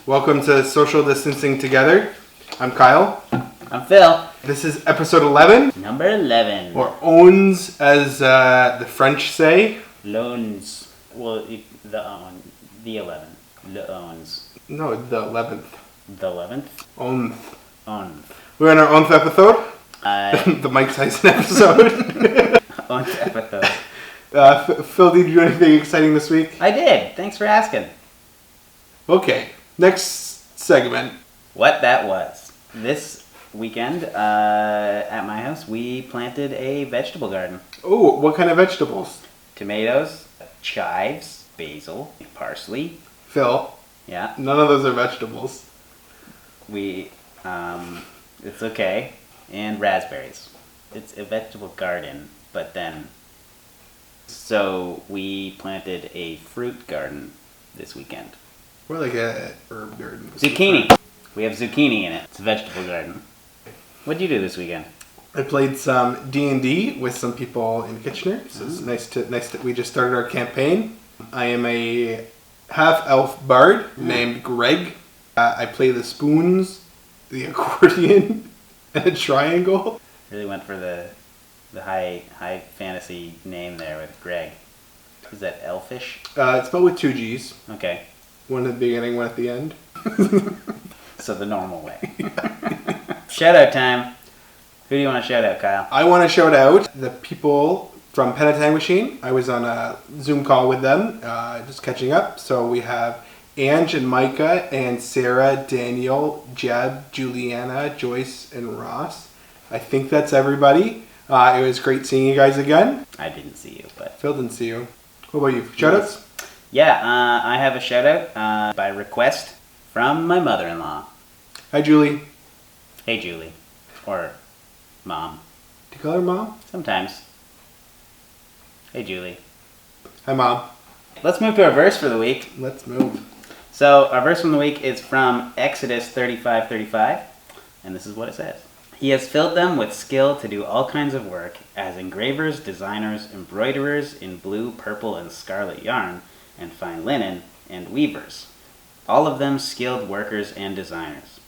Welcome to Social Distancing Together. I'm Kyle. I'm Phil. This is episode 11. Number 11. Or ons, as the French say. Loans. Well, the 11. Le ons. No, the 11th. The 11th? Onth. On. We're on our 11th episode. The Mike Tyson episode. On episode. Phil, did you do anything exciting this week? I did. Thanks for asking. Okay, next segment. What that was. This weekend at my house, we planted a vegetable garden. Oh, what kind of vegetables? Tomatoes, chives, basil, parsley. Phil, Yeah. none of those are vegetables. It's okay. And raspberries. It's a vegetable garden, but then... So we planted a fruit garden this weekend. We're like a herb garden. Zucchini. We have zucchini in it. It's a vegetable garden. What'd you do this weekend? I played some D&D with some people in Kitchener. So it's nice that we just started our campaign. I am a half-elf bard named Greg. I play the spoons, the accordion, and a triangle. Really went for the high fantasy name there with Greg. Is that elfish? It's spelled with 2 G's. Okay. One at the beginning, one at the end. So the normal way. Shout out time. Who do you want to shout out, Kyle? I want to shout out the people from Penatang Machine. I was on a Zoom call with them, just catching up. So we have Ange and Micah and Sarah, Daniel, Jeb, Juliana, Joyce, and Ross. I think that's everybody. It was great seeing you guys again. I didn't see you, but... Phil didn't see you. What about you? Shoutouts? Yeah, I have a shout out by request from my mother-in-law. Hi, Julie. Hey, Julie. Or Mom. Do you call her Mom? Sometimes. Hey, Julie. Hi, Mom. Let's move to our verse for the week. Let's move. So, our verse from the week is from Exodus 35:35, and this is what it says. He has filled them with skill to do all kinds of work, as engravers, designers, embroiderers in blue, purple, and scarlet yarn, and fine linen, and weavers. All of them skilled workers and designers.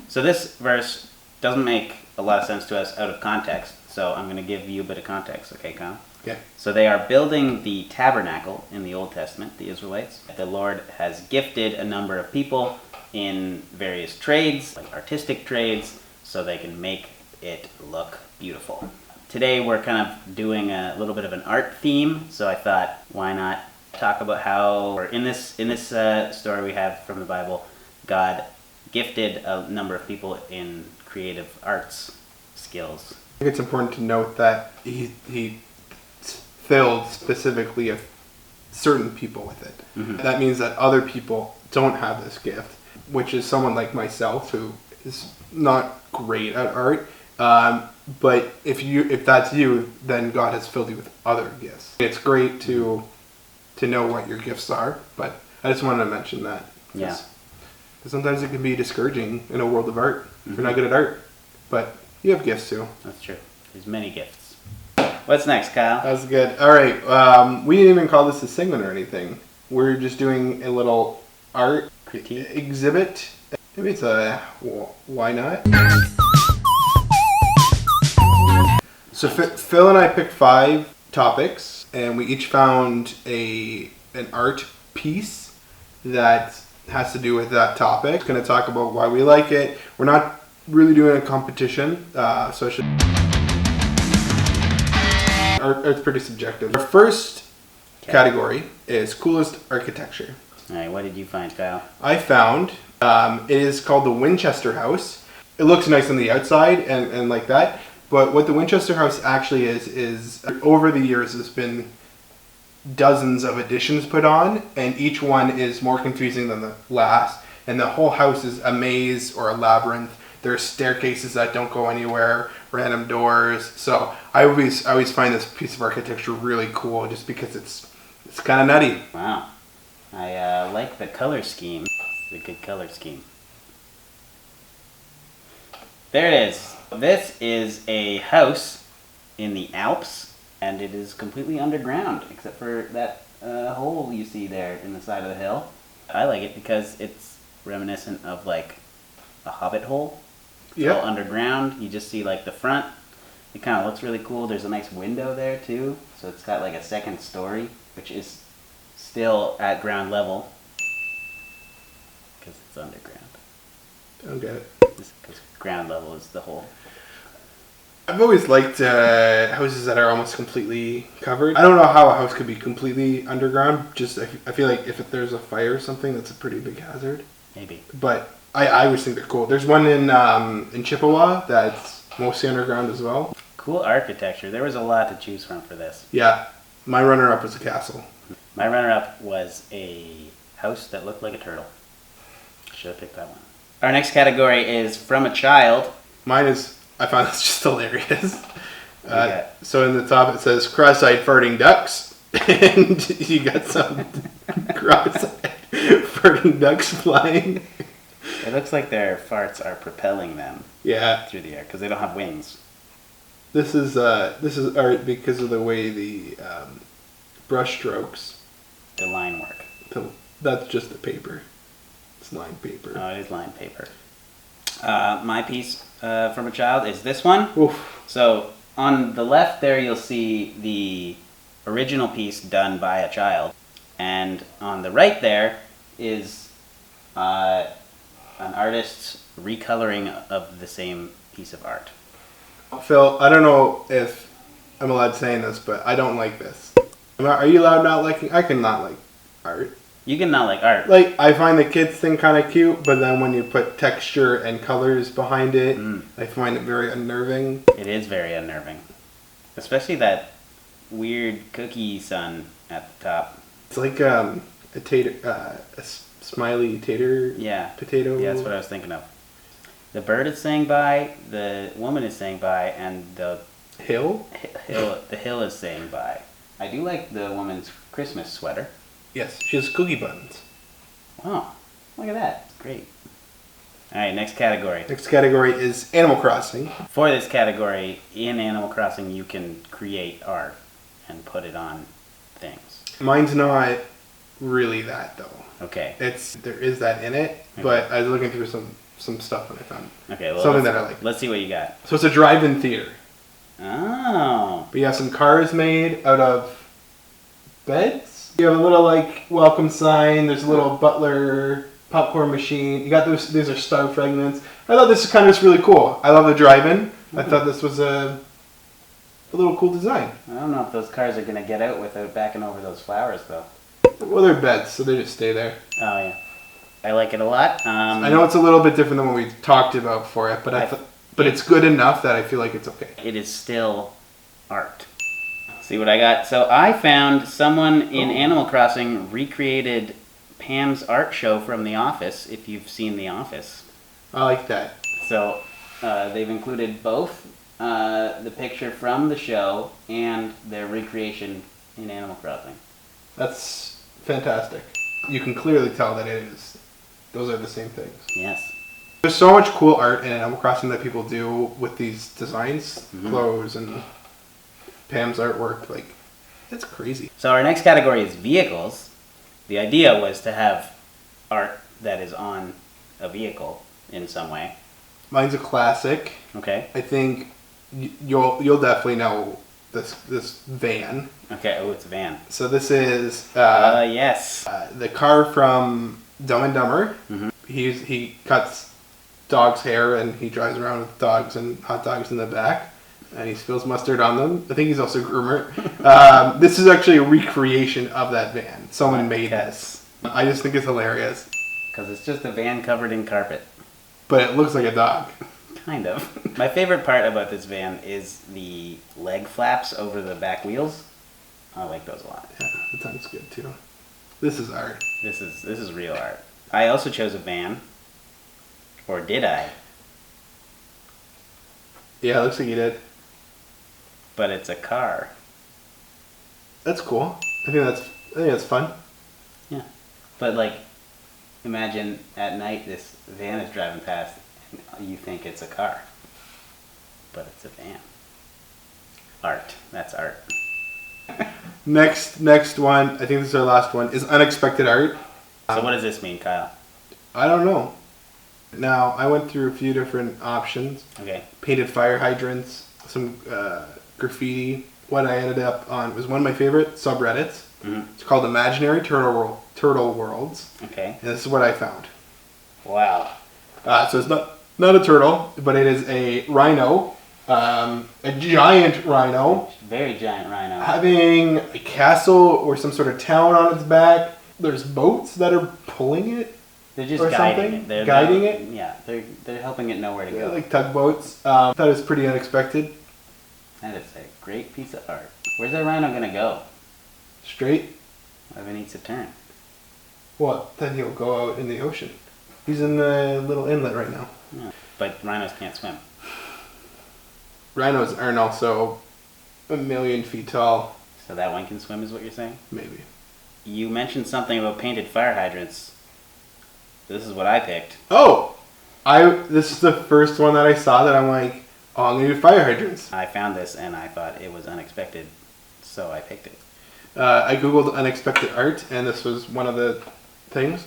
So this verse doesn't make a lot of sense to us out of context, so I'm going to give you a bit of context, okay, Kyle? Okay. So they are building the tabernacle in the Old Testament, the Israelites. The Lord has gifted a number of people in various trades, like artistic trades, so they can make it look beautiful. Today we're kind of doing a little bit of an art theme, so I thought, why not talk about how, or in this story we have from the Bible, God gifted a number of people in creative arts skills. I think it's important to note that he filled specifically a certain people with it. Mm-hmm. That means that other people don't have this gift, which is someone like myself who is not great at art. But if that's you, then God has filled you with other gifts. It's great to know what your gifts are, but I just wanted to mention that. Yeah. Because sometimes it can be discouraging in a world of art if you're not good at art. But you have gifts too. That's true. There's many gifts. What's next, Kyle? That was good. All right. We didn't even call this a segment or anything. We're just doing a little art Critique? exhibit. Maybe it's a why not? So Phil and I picked 5 topics, and we each found an art piece that has to do with that topic. Going to talk about why we like it. We're not really doing a competition, so art's pretty subjective. Our first category is coolest architecture. All right, what did you find, Kyle? I found it is called the Winchester House. It looks nice on the outside and like that, but what the Winchester House actually is over the years there's been dozens of additions put on, and each one is more confusing than the last, and the whole house is a maze or a labyrinth. There's staircases that don't go anywhere, random doors. So I always find this piece of architecture really cool just because it's kind of nutty. Wow. I like the color scheme. It's a good color scheme. There it is. This is a house in the Alps, and it is completely underground, except for that hole you see there in the side of the hill. I like it because it's reminiscent of like a hobbit hole. It's Yep. all underground. You just see like the front. It kind of looks really cool. There's a nice window there too, so it's got like a second story, which is still at ground level because it's underground. I don't get it. Because ground level is the whole. I've always liked houses that are almost completely covered. I don't know how a house could be completely underground. Just I feel like if there's a fire or something, that's a pretty big hazard. Maybe. But I always think they're cool. There's one in Chippewa that's mostly underground as well. Cool architecture. There was a lot to choose from for this. Yeah, my runner-up was a castle. My runner-up was a house that looked like a turtle. Should have picked that one. Our next category is from a child. Mine is, I find this just hilarious. got? So in the top it says cross-eyed farting ducks, and you got some cross-eyed farting ducks flying. It looks like their farts are propelling them Yeah, through the air because they don't have wings. this is art because of the way the brush strokes. The line work. That's just the paper. It's lined paper. Oh, it is line paper. My piece from a child is this one. Oof. So on the left there you'll see the original piece done by a child. And on the right there is an artist's recoloring of the same piece of art. Phil, I don't know if I'm allowed saying this, but I don't like this. Are you allowed not liking? I can not like art. You can not like art. Like, I find the kids thing kind of cute, but then when you put texture and colors behind it, I find it very unnerving. It is very unnerving. Especially that weird cookie sun at the top. It's like a tater, smiley tater Yeah. potato. Yeah, that's what I was thinking of. The bird is saying bye, the woman is saying bye, and the Hill? hill is saying bye. I do like the woman's Christmas sweater. Yes, she has cookie buttons. Wow, look at that. Great. All right, next category. Next category is Animal Crossing. For this category, in Animal Crossing, you can create art and put it on things. Mine's not really that though. Okay. There is that in it, but I was looking through some stuff and I found Okay. Well, something that I like. Let's see what you got. So it's a drive-in theater. Oh. But you have some cars made out of beds. You have a little like welcome sign. There's a little butler popcorn machine. You got those. These are star fragments. I thought this is kind of just really cool. I love the drive-in. I thought this was a little cool design. I don't know if those cars are gonna get out without backing over those flowers, though. Well, they're beds, so they just stay there. Oh yeah. I like it a lot. I know it's a little bit different than what we talked about for it, but but it's good enough that I feel like it's okay. It is still art. See what I got? So I found someone in Animal Crossing recreated Pam's art show from The Office, if you've seen The Office. I like that. So they've included both the picture from the show and their recreation in Animal Crossing. That's fantastic. You can clearly tell that it is. Those are the same things. Yes. There's so much cool art in Animal Crossing that people do with these designs, clothes, and Pam's artwork. Like, it's crazy. So our next category is vehicles. The idea was to have art that is on a vehicle in some way. Mine's a classic. Okay. I think you'll definitely know this van. Okay. Oh, it's a van. So this is Yes. the car from Dumb and Dumber. Mhm. He cuts dog's hair and he drives around with dogs and hot dogs in the back, and he spills mustard on them. I think he's also a groomer. This is actually a recreation of that van. Someone made this. I just think it's hilarious. Because it's just a van covered in carpet. But it looks like a dog. Kind of. My favorite part about this van is the leg flaps over the back wheels. I like those a lot. Yeah, the tongue's good too. This is art. This is real art. I also chose a van. Or did I? Yeah, it looks like you did. But it's a car. That's cool. I think that's fun. Yeah. But like, imagine at night this van is driving past and you think it's a car. But it's a van. Art. That's art. Next one, I think this is our last one, is unexpected art. So what does this mean, Kyle? I don't know. Now, I went through a few different options. Okay. Painted fire hydrants, some graffiti. What I ended up on was one of my favorite subreddits. Mhm. It's called Imaginary Turtle Worlds. Okay. And this is what I found. Wow. So it's not a turtle, but it is a rhino, a giant rhino, Very giant rhino. having a castle or some sort of town on its back. There's boats that are pulling it, They're just or guiding something? it. They're Guiding it? Yeah, they're helping it know where to go. like tugboats. That was pretty unexpected. That is a great piece of art. Where's that rhino gonna go? Straight. Wherever it needs to turn. Well, then he'll go out in the ocean. He's in the little inlet right now. Yeah. But rhinos can't swim. Rhinos aren't also 1,000,000 feet tall, So that one can swim is what you're saying? maybe. You mentioned something about painted fire hydrants. This is what I picked. Oh, this is the first one that I saw that I'm like, oh, I'm gonna do fire hydrants. I found this and I thought it was unexpected, so I picked it. I googled unexpected art, and this was one of the things.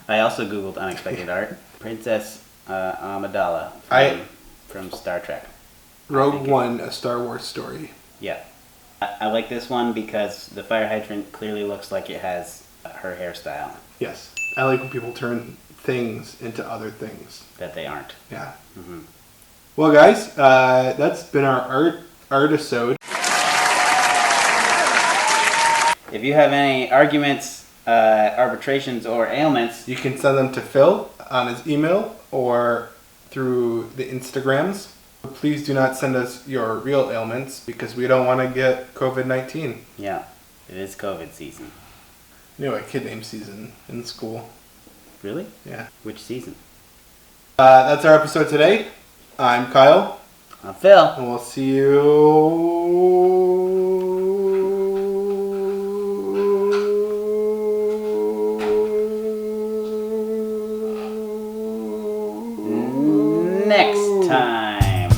I also googled unexpected art. Princess Amidala from Star Trek. Rogue One, a Star Wars story. Yeah. I like this one because the fire hydrant clearly looks like it has her hairstyle Yes, I like when people turn things into other things. that they aren't. Yeah. Hmm. Well, guys, that's been our artisode. If you have any arguments, arbitrations, or ailments, You can send them to Phil on his email or through the Instagrams. Please do not send us your real ailments because we don't want to get COVID-19. yeah, it is COVID season. You know, a kid named Season in school. Really? Yeah. Which season? That's our episode today. I'm Kyle, I'm Phil. and we'll see you Next time.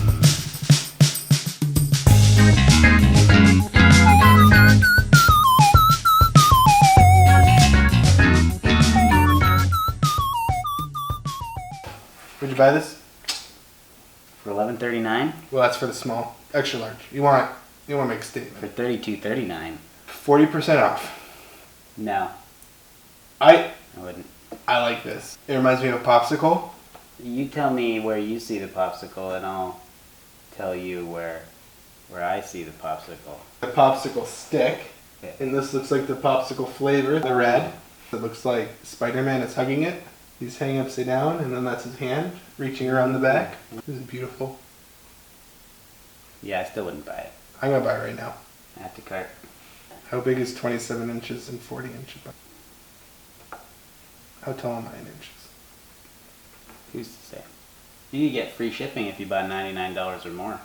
Would you buy this? For $11.39? Well, that's for the small, extra large. You want to make a For statement. $32.39? 40% off. No, I I wouldn't. like this. It reminds me of a popsicle. You tell me where you see the popsicle, and I'll tell you where I see the popsicle. The popsicle stick, Yeah. and this looks like the popsicle flavor, the red. It looks like Spider-Man is hugging it. He's hanging upside down, and then that's his hand reaching around the back. This is beautiful. Yeah, I still wouldn't buy it. I'm gonna buy it right now. Add to cart. How big is 27 inches and 40 inches? How tall am I in inches? Who's to say? You could get free shipping if you buy $99 or more.